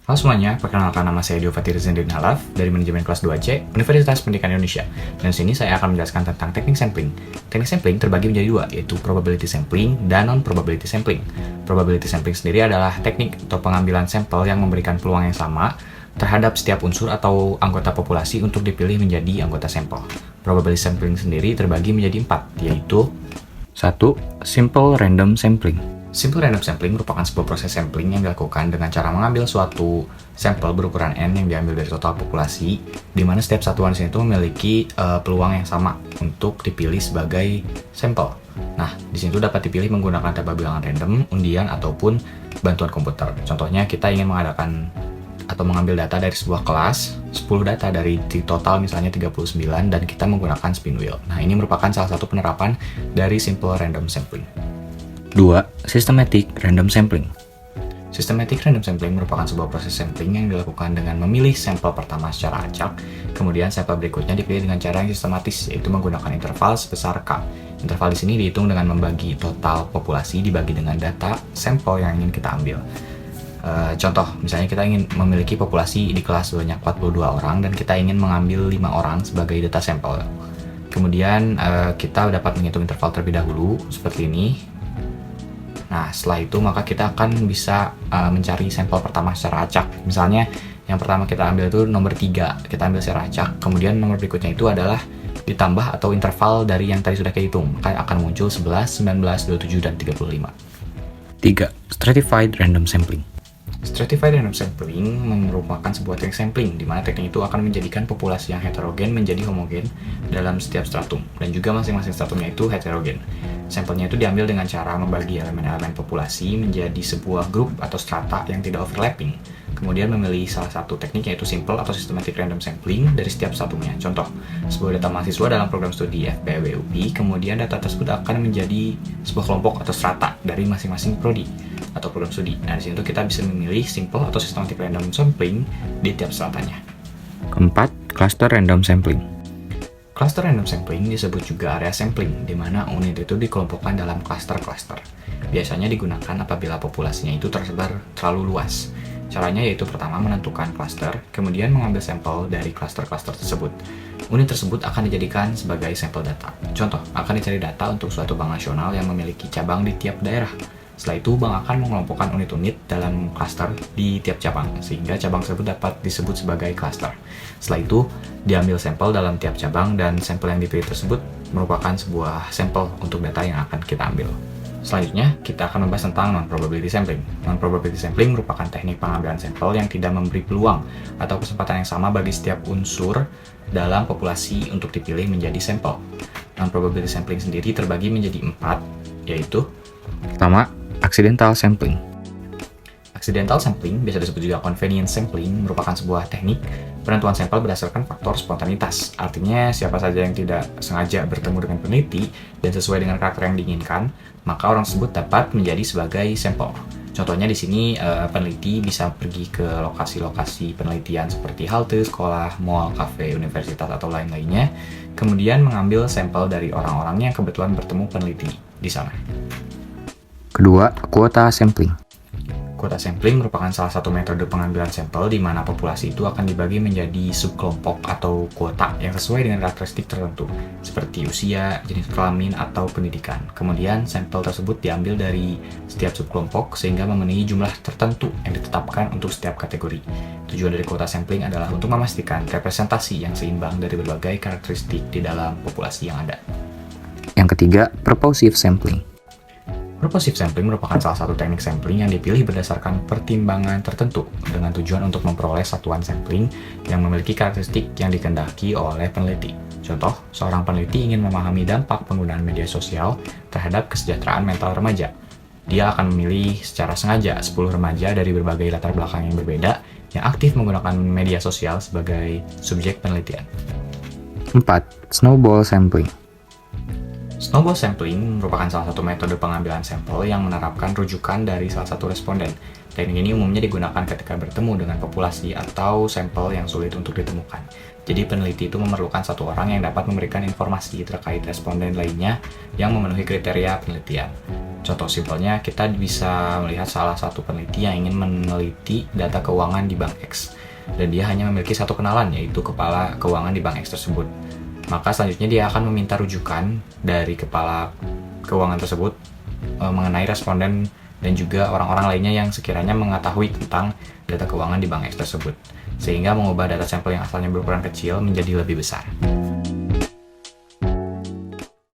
Halo semuanya, perkenalkan nama saya Dio Fatir Zendin Halaf dari Manajemen Kelas 2C, Universitas Pendidikan Indonesia. Dan di sini saya akan menjelaskan tentang teknik sampling. Teknik sampling terbagi menjadi dua, yaitu probability sampling dan non-probability sampling. Probability sampling sendiri adalah teknik atau pengambilan sampel yang memberikan peluang yang sama terhadap setiap unsur atau anggota populasi untuk dipilih menjadi anggota sampel. Probability sampling sendiri terbagi menjadi 4, yaitu 1. Simple random sampling. Simple random sampling merupakan sebuah proses sampling yang dilakukan dengan cara mengambil suatu sampel berukuran N yang diambil dari total populasi, di mana setiap satuan di sini itu memiliki peluang yang sama untuk dipilih sebagai sampel. Nah, di sini dapat dipilih menggunakan tebak bilangan random, undian, ataupun bantuan komputer. Contohnya, kita ingin mengadakan atau mengambil data dari sebuah kelas, 10 data dari total misalnya 39, dan kita menggunakan spin wheel. Nah, ini merupakan salah satu penerapan dari simple random sampling. 2. Systematic random sampling. Systematic random sampling merupakan sebuah proses sampling yang dilakukan dengan memilih sampel pertama secara acak, kemudian sampel berikutnya dipilih dengan cara yang sistematis, yaitu menggunakan interval sebesar K. Interval di sini dihitung dengan membagi total populasi dibagi dengan data sampel yang ingin kita ambil. Contoh, misalnya kita ingin memiliki populasi di kelas sebanyak 42 orang dan kita ingin mengambil 5 orang sebagai data sampel. Kemudian kita dapat menghitung interval terlebih dahulu, seperti ini. Nah, setelah itu maka kita akan bisa mencari sampel pertama secara acak. Misalnya, yang pertama kita ambil itu nomor 3, kita ambil secara acak. Kemudian nomor berikutnya itu adalah ditambah atau interval dari yang tadi sudah kita hitung. Maka akan muncul 11, 19, 27, dan 35. 3. Stratified random sampling. Stratified random sampling merupakan sebuah teknik sampling, di mana teknik itu akan menjadikan populasi yang heterogen menjadi homogen dalam setiap stratum, dan juga masing-masing stratumnya itu heterogen. Sampelnya itu diambil dengan cara membagi elemen-elemen populasi menjadi sebuah grup atau strata yang tidak overlapping, kemudian memilih salah satu teknik yaitu simple atau systematic random sampling dari setiap stratumnya. Contoh, sebuah data mahasiswa dalam program studi FPWUP, kemudian data tersebut akan menjadi sebuah kelompok atau strata dari masing-masing prodi atau program studi. Nah, di sini kita bisa memilih simple atau systematic random sampling di tiap stratanya. Keempat, cluster random sampling. Cluster random sampling disebut juga area sampling, di mana unit itu dikelompokkan dalam cluster-cluster. Biasanya digunakan apabila populasinya itu tersebar terlalu luas. Caranya yaitu pertama menentukan cluster, kemudian mengambil sampel dari cluster-cluster tersebut. Unit tersebut akan dijadikan sebagai sampel data. Contoh, akan dicari data untuk suatu bank nasional yang memiliki cabang di tiap daerah. Setelah itu, bank akan mengelompokkan unit-unit dalam cluster di tiap cabang, sehingga cabang tersebut dapat disebut sebagai cluster. Setelah itu, diambil sampel dalam tiap cabang, dan sampel yang dipilih tersebut merupakan sebuah sampel untuk data yang akan kita ambil. Selanjutnya, kita akan membahas tentang non-probability sampling. Non-probability sampling merupakan teknik pengambilan sampel yang tidak memberi peluang atau kesempatan yang sama bagi setiap unsur dalam populasi untuk dipilih menjadi sampel. Non-probability sampling sendiri terbagi menjadi 4, yaitu pertama, accidental sampling. Accidental sampling, biasa disebut juga convenience sampling, merupakan sebuah teknik penentuan sampel berdasarkan faktor spontanitas. Artinya, siapa saja yang tidak sengaja bertemu dengan peneliti dan sesuai dengan karakter yang diinginkan, maka orang tersebut dapat menjadi sebagai sampel. Contohnya di sini, peneliti bisa pergi ke lokasi-lokasi penelitian seperti halte, sekolah, mall, kafe, universitas, atau lain-lainnya, kemudian mengambil sampel dari orang-orang yang kebetulan bertemu peneliti di sana. Kedua, kuota sampling. Kuota sampling merupakan salah satu metode pengambilan sampel di mana populasi itu akan dibagi menjadi subkelompok atau kuota yang sesuai dengan karakteristik tertentu, seperti usia, jenis kelamin, atau pendidikan. Kemudian, sampel tersebut diambil dari setiap subkelompok sehingga memenuhi jumlah tertentu yang ditetapkan untuk setiap kategori. Tujuan dari kuota sampling adalah untuk memastikan representasi yang seimbang dari berbagai karakteristik di dalam populasi yang ada. Yang ketiga, purposive sampling. Purposive sampling merupakan salah satu teknik sampling yang dipilih berdasarkan pertimbangan tertentu dengan tujuan untuk memperoleh satuan sampling yang memiliki karakteristik yang dikehendaki oleh peneliti. Contoh, seorang peneliti ingin memahami dampak penggunaan media sosial terhadap kesejahteraan mental remaja. Dia akan memilih secara sengaja 10 remaja dari berbagai latar belakang yang berbeda yang aktif menggunakan media sosial sebagai subjek penelitian. 4. Snowball sampling. Snowball sampling merupakan salah satu metode pengambilan sampel yang menerapkan rujukan dari salah satu responden. Teknik ini umumnya digunakan ketika bertemu dengan populasi atau sampel yang sulit untuk ditemukan. Jadi peneliti itu memerlukan satu orang yang dapat memberikan informasi terkait responden lainnya yang memenuhi kriteria penelitian. Contoh simpelnya, kita bisa melihat salah satu peneliti yang ingin meneliti data keuangan di Bank X, dan dia hanya memiliki satu kenalan, yaitu kepala keuangan di Bank X tersebut. Maka selanjutnya dia akan meminta rujukan dari kepala keuangan tersebut mengenai responden dan juga orang-orang lainnya yang sekiranya mengetahui tentang data keuangan di Bank X tersebut, sehingga mengubah data sampel yang asalnya berukuran kecil menjadi lebih besar.